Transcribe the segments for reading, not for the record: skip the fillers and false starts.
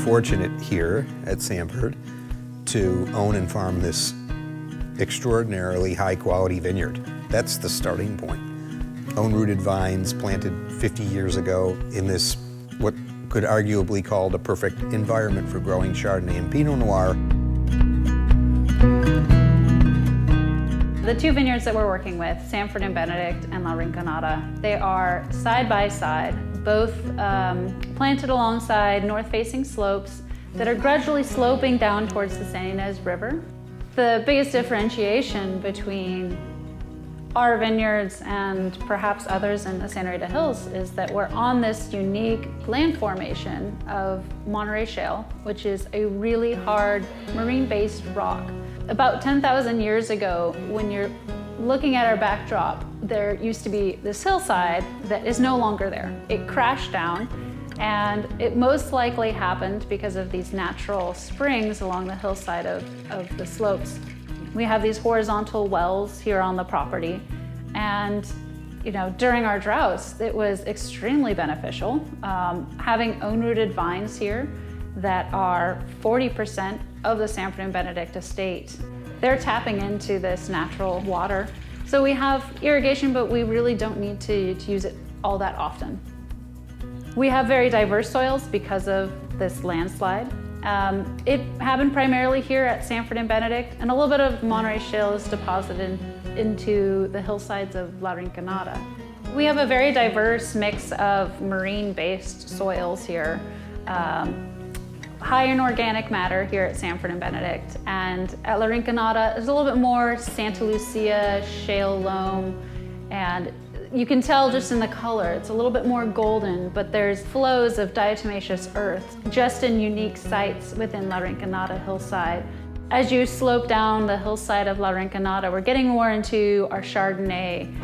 fortunate here at Sanford to own and farm this extraordinarily high-quality vineyard. That's the starting point. Own-rooted vines planted 50 years ago in this, what could arguably called a perfect environment for growing Chardonnay and Pinot Noir. The two vineyards that we're working with, Sanford and Benedict and La Rinconada, they are side by side, both planted alongside north-facing slopes that are gradually sloping down towards the San Ynez River. The biggest differentiation between our vineyards and perhaps others in the Santa Rita Hills is that we're on this unique land formation of Monterey Shale, which is a really hard marine-based rock. About 10,000 years ago, when you're looking at our backdrop, there used to be this hillside that is no longer there. It crashed down, and it most likely happened because of these natural springs along the hillside of the slopes. We have these horizontal wells here on the property, and during our droughts, it was extremely beneficial. Having own-rooted vines here that are 40% of the Sanford and Benedict estate, they're tapping into this natural water. So we have irrigation, but we really don't need to use it all that often. We have very diverse soils because of this landslide. It happened primarily here at Sanford and Benedict, and a little bit of Monterey Shale is deposited into the hillsides of La Rinconada. We have a very diverse mix of marine-based soils here. High in organic matter here at Sanford and Benedict, and at La Rinconada there's a little bit more Santa Lucia shale loam, and you can tell just in the color, it's a little bit more golden, but there's flows of diatomaceous earth just in unique sites within La Rinconada hillside. As you slope down the hillside of La Rinconada, we're getting more into our Chardonnay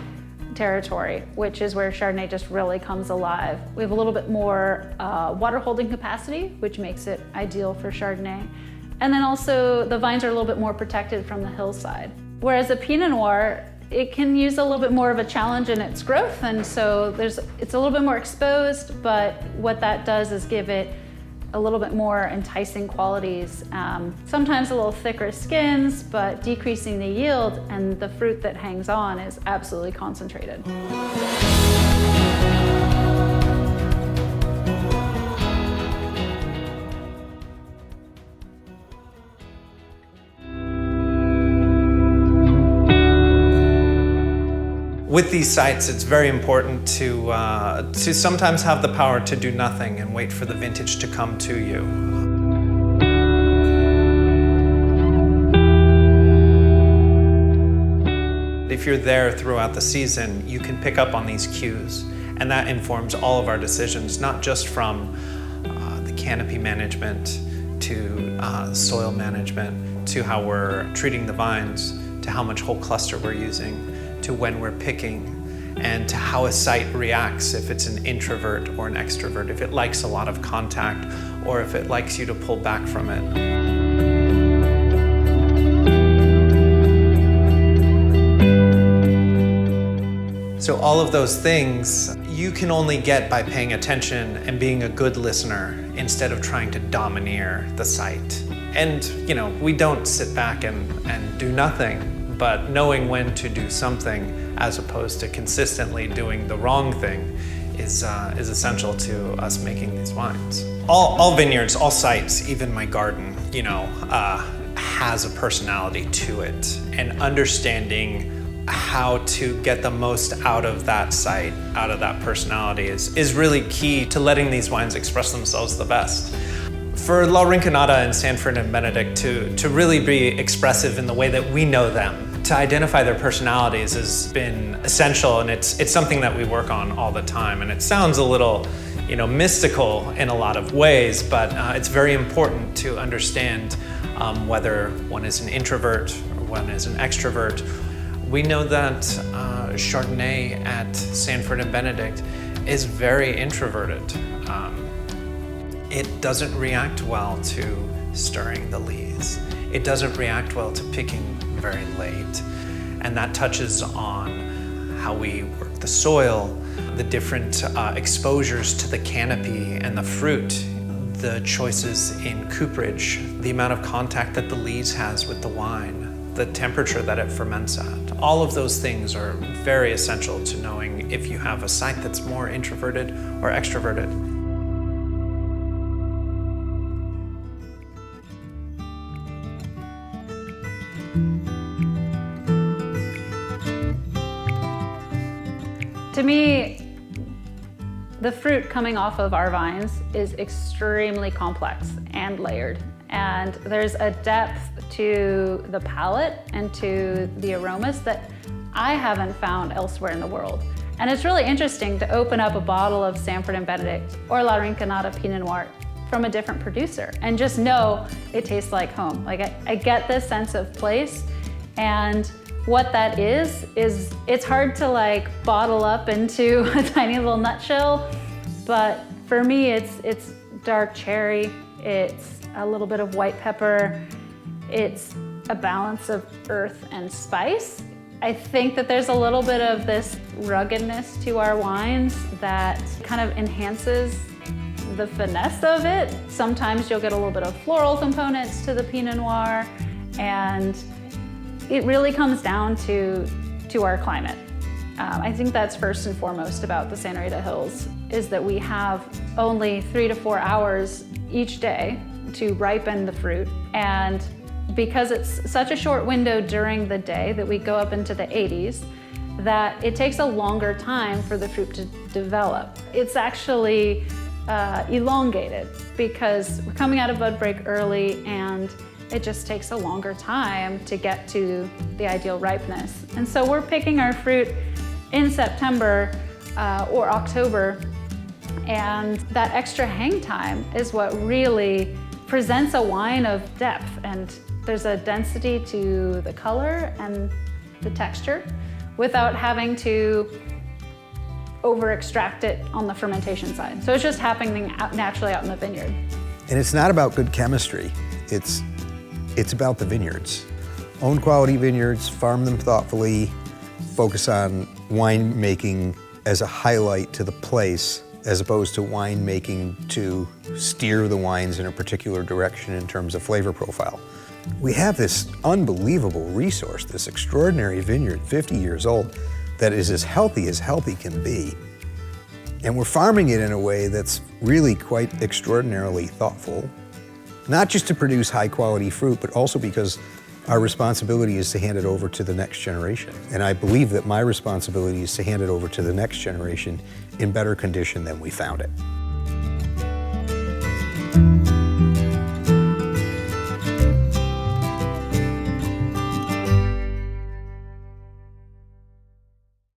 territory, which is where Chardonnay just really comes alive. We have a little bit more water holding capacity, which makes it ideal for Chardonnay. And then also the vines are a little bit more protected from the hillside. Whereas a Pinot Noir, it can use a little bit more of a challenge in its growth, and so it's a little bit more exposed, but what that does is give it a little bit more enticing qualities. Sometimes a little thicker skins, but decreasing the yield, and the fruit that hangs on is absolutely concentrated. With these sites, it's very important to sometimes have the power to do nothing and wait for the vintage to come to you. If you're there throughout the season, you can pick up on these cues, and that informs all of our decisions, not just from the canopy management to soil management, to how we're treating the vines, to how much whole cluster we're using, to when we're picking, and to how a site reacts, if it's an introvert or an extrovert, if it likes a lot of contact or if it likes you to pull back from it. So all of those things you can only get by paying attention and being a good listener instead of trying to domineer the site. And we don't sit back and do nothing, but knowing when to do something as opposed to consistently doing the wrong thing is essential to us making these wines. All vineyards, all sites, even my garden, has a personality to it, and understanding how to get the most out of that site, out of that personality is really key to letting these wines express themselves the best. For La Rinconada and Sanford and Benedict to really be expressive in the way that we know them, to identify their personalities has been essential, and it's something that we work on all the time. And it sounds a little, mystical in a lot of ways, but it's very important to understand whether one is an introvert or one is an extrovert. We know that Chardonnay at Sanford and Benedict is very introverted. It doesn't react well to stirring the lees. It doesn't react well to picking very late. And that touches on how we work the soil, the different exposures to the canopy and the fruit. the choices in cooperage, the amount of contact that the lees has with the wine, the temperature that it ferments at. All of those things are very essential to knowing if you have a site that's more introverted or extroverted. To me, the fruit coming off of our vines is extremely complex and layered. And there's a depth to the palate and to the aromas that I haven't found elsewhere in the world. And it's really interesting to open up a bottle of Sanford and Benedict or La Rinconada Pinot Noir from a different producer and just know it tastes like home. Like I get this sense of place, and what that is it's hard to like bottle up into a tiny little nutshell, but for me it's dark cherry, it's a little bit of white pepper, it's a balance of earth and spice. I think that there's a little bit of this ruggedness to our wines that kind of enhances the finesse of it. Sometimes you'll get a little bit of floral components to the Pinot Noir, and it really comes down to our climate. I think that's first and foremost about the Santa Rita Hills, is that we have only 3 to 4 hours each day to ripen the fruit. And because it's such a short window during the day that we go up into the 80s, that it takes a longer time for the fruit to develop. It's actually elongated because we're coming out of bud break early, and it just takes a longer time to get to the ideal ripeness. And so we're picking our fruit in September or October, and that extra hang time is what really presents a wine of depth, and there's a density to the color and the texture without having to over extract it on the fermentation side. So it's just happening naturally out in the vineyard. And it's not about good chemistry. It's about the vineyards. Own quality vineyards, farm them thoughtfully, focus on winemaking as a highlight to the place, as opposed to winemaking to steer the wines in a particular direction in terms of flavor profile. We have this unbelievable resource, this extraordinary vineyard, 50 years old, that is as healthy can be. And we're farming it in a way that's really quite extraordinarily thoughtful, not just to produce high quality fruit, but also because our responsibility is to hand it over to the next generation. And I believe that my responsibility is to hand it over to the next generation in better condition than we found it.